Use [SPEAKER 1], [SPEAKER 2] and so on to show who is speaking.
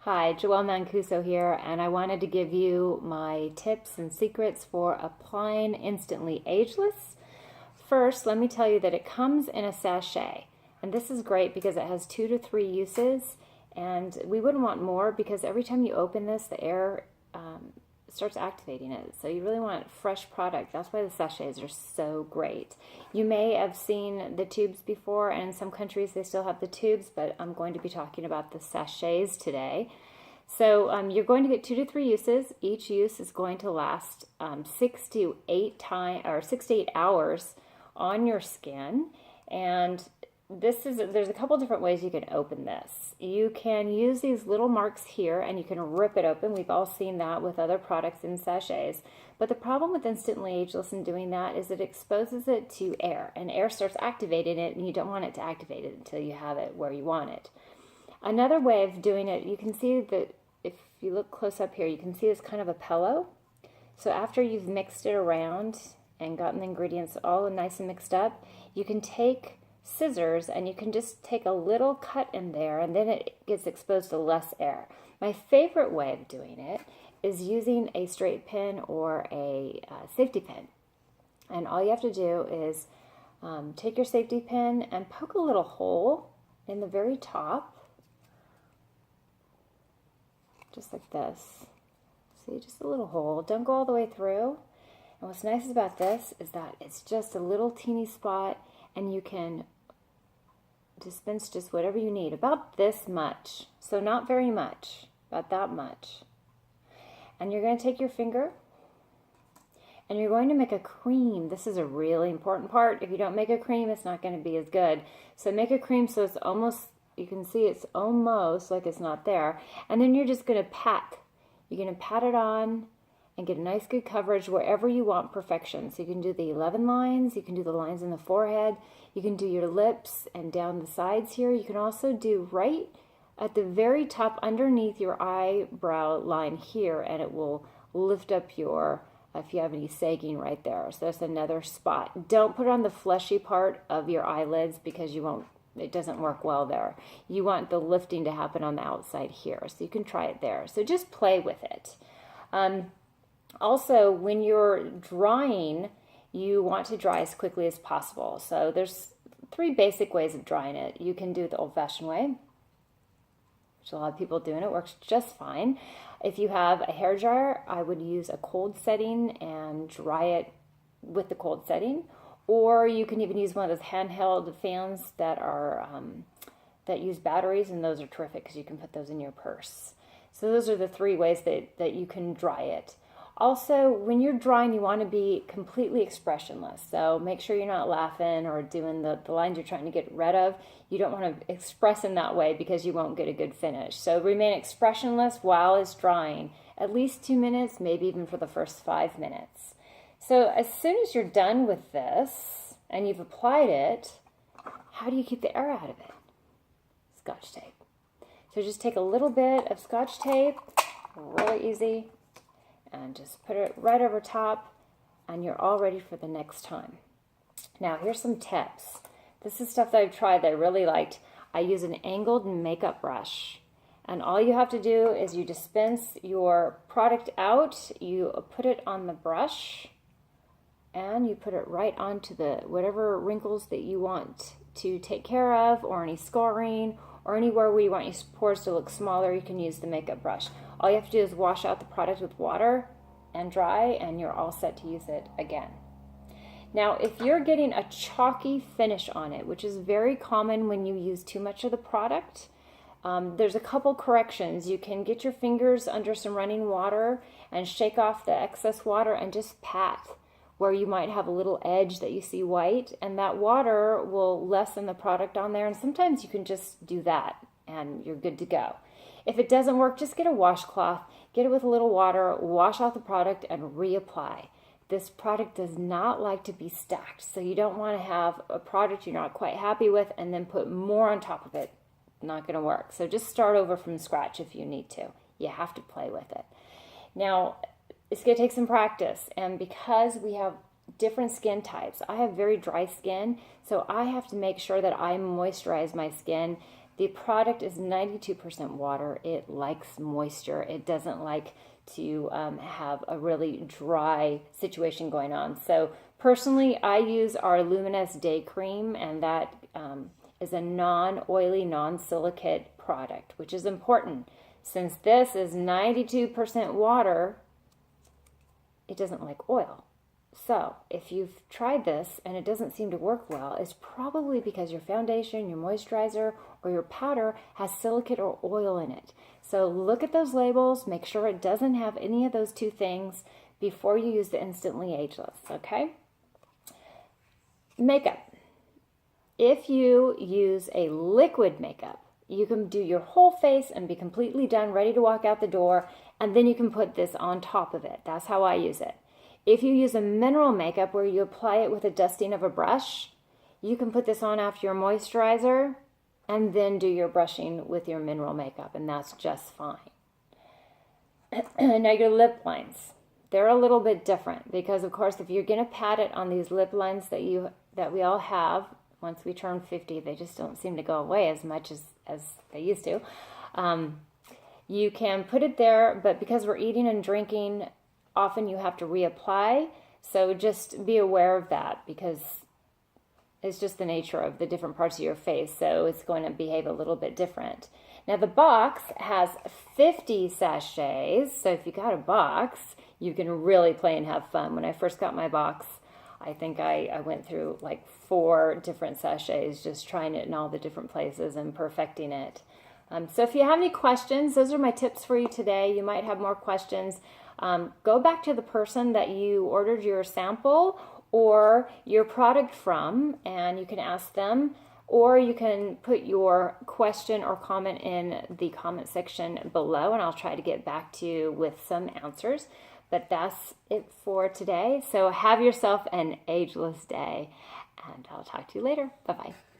[SPEAKER 1] Hi, Joelle Mancuso here, and I wanted to give you my tips and secrets for applying instantly ageless. First, let me tell you that it comes in a sachet, and this is great because it has 2 to 3 uses, and we wouldn't want more because every time you open this, the air starts activating it. So you really want fresh product. That's why the sachets are so great. You may have seen the tubes before, and in some countries they still have the tubes, but I'm going to be talking about the sachets today. So you're going to get 2 to 3 uses. Each use is going to last 6 to 8 hours on your skin, and there's a couple different ways you can open this. You can use these little marks here and you can rip it open. We've all seen that with other products in sachets. But the problem with Instantly Ageless and doing that is it exposes it to air, and air starts activating it, and you don't want it to activate it until you have it where you want it. Another way of doing it, you can see that if you look close up here, you can see it's kind of a pillow. So after you've mixed it around and gotten the ingredients all nice and mixed up, you can take scissors and you can just take a little cut in there, and then it gets exposed to less air. My favorite way of doing it is using a straight pin or a safety pin. And all you have to do is take your safety pin and poke a little hole in the very top, just like this. See, just a little hole. Don't go all the way through. And what's nice about this is that it's just a little teeny spot, and you can dispense just whatever you need, about this much. So not very much, about that much. And you're going to take your finger and you're going to make a cream. This is a really important part. If you don't make a cream, it's not going to be as good. So make a cream so it's almost, you can see it's almost like it's not there. And then you're just going to pat. You're going to pat it on and get a nice good coverage wherever you want perfection. So you can do the 11 lines, you can do the lines in the forehead, you can do your lips and down the sides here. You can also do right at the very top underneath your eyebrow line here, and it will lift up your, if you have any sagging right there. So that's another spot. Don't put it on the fleshy part of your eyelids because it doesn't work well there. You want the lifting to happen on the outside here. So you can try it there. So just play with it. Also, when you're drying, you want to dry as quickly as possible. So there's 3 basic ways of drying it. You can do the old-fashioned way, which a lot of people do, and it works just fine. If you have a hair dryer, I would use a cold setting and dry it with the cold setting. Or you can even use one of those handheld fans that are that use batteries, and those are terrific because you can put those in your purse. So those are the 3 ways that you can dry it. Also, when you're drying, you want to be completely expressionless. So make sure you're not laughing or doing the lines you're trying to get rid of. You don't want to express in that way because you won't get a good finish. So remain expressionless while it's drying, at least 2 minutes, maybe even for the first 5 minutes. So as soon as you're done with this and you've applied it, how do you keep the air out of it? Scotch tape. So just take a little bit of Scotch tape, really easy, and just put it right over top, and you're all ready for the next time. Now here's some tips. This is stuff that I've tried that I really liked. I use an angled makeup brush, and all you have to do is you dispense your product out, you put it on the brush, and you put it right onto the whatever wrinkles that you want to take care of, or any scarring, or anywhere where you want your pores to look smaller. You can use the makeup brush. All you have to do is wash out the product with water and dry, and you're all set to use it again. Now, if you're getting a chalky finish on it, which is very common when you use too much of the product, there's a couple corrections. You can get your fingers under some running water and shake off the excess water and just pat where you might have a little edge that you see white, and that water will lessen the product on there. And sometimes you can just do that and you're good to go. If it doesn't work, just get a washcloth, get it with a little water, wash out the product, and reapply. This product does not like to be stacked, so you don't want to have a product you're not quite happy with and then put more on top of it. Not going to work. So just start over from scratch if you need to. You have to play with it. Now, it's going to take some practice, and because we have different skin types, I have very dry skin, so I have to make sure that I moisturize my skin The product is 92% water. It likes moisture. It doesn't like to have a really dry situation going on. So personally, I use our Luminous Day Cream, and that is a non-oily, non-silicate product, which is important. Since this is 92% water, it doesn't like oil. So if you've tried this and it doesn't seem to work well, it's probably because your foundation, your moisturizer, or your powder has silicate or oil in it. So look at those labels, make sure it doesn't have any of those two things before you use the Instantly Ageless, okay? Makeup. If you use a liquid makeup, you can do your whole face and be completely done, ready to walk out the door, and then you can put this on top of it. That's how I use it. If you use a mineral makeup where you apply it with a dusting of a brush, you can put this on after your moisturizer and then do your brushing with your mineral makeup, and that's just fine. Now your lip lines. They're a little bit different because, of course, if you're going to pat it on these lip lines that we all have, once we turn 50, they just don't seem to go away as much as they used to. You can put it there, but because we're eating and drinking, often you have to reapply. So just be aware of that because it's just the nature of the different parts of your face. So it's going to behave a little bit different. Now the box has 50 sachets. So if you got a box, you can really play and have fun. When I first got my box, I think I went through like 4 different sachets, just trying it in all the different places and perfecting it. So if you have any questions, those are my tips for you today. You might have more questions. Go back to the person that you ordered your sample or your product from, and you can ask them, or you can put your question or comment in the comment section below, and I'll try to get back to you with some answers. But that's it for today. So have yourself an ageless day, and I'll talk to you later. Bye-bye.